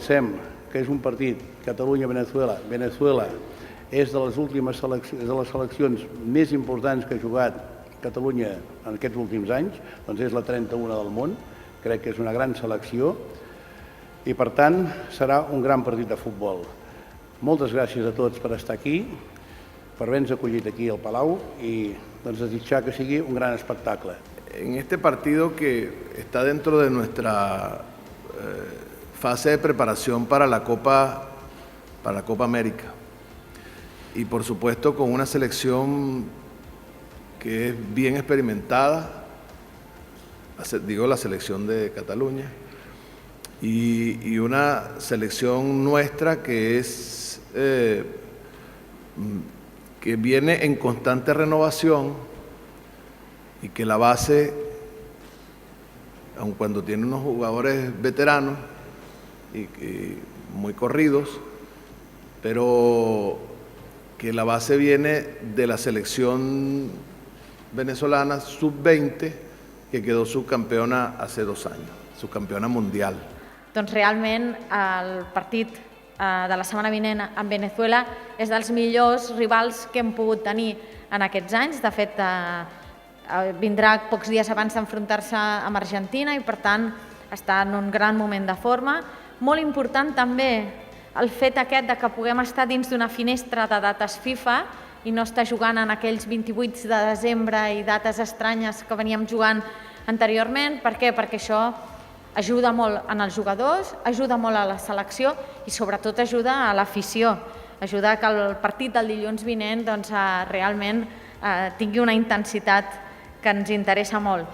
pensem que és un partit Catalunya-Venezuela, Venezuela és de les últimes seleccions més importants que ha jugat Catalunya en aquests últims anys, doncs és la 31 del món, crec que és una gran selecció i per tant serà un gran partit de futbol. Moltes gràcies a tots per estar aquí, per haver-nos acollit aquí al Palau i desitjar que sigui un gran espectacle. En este partido que está dentro de nuestra fase de preparación para la Copa América y por supuesto con una selección que es bien experimentada, digo la selección de Cataluña, y una selección nuestra que es que viene en constante renovación y que la base, aun cuando tiene unos jugadores veteranos y muy corridos, pero que la base viene de la selección venezolana sub-20 que quedó subcampeona hace 2 años, subcampeona mundial. Doncs realment el partit de la setmana vinent amb Venezuela és dels millors rivals que hem pogut tenir en aquests anys. De fet, vindrà pocs dies abans d'enfrontar-se amb Argentina i per tant està en un gran moment de forma. Molt important també el fet aquest que puguem estar dins d'una finestra de dates FIFA i no estar jugant en aquells 28 de desembre i dates estranyes que veníem jugant anteriorment. Per què? Perquè això ajuda molt en els jugadors, ajuda molt a la selecció i sobretot ajuda a l'afició. Ajuda que el partit del dilluns vinent realment tingui una intensitat que ens interessa molt.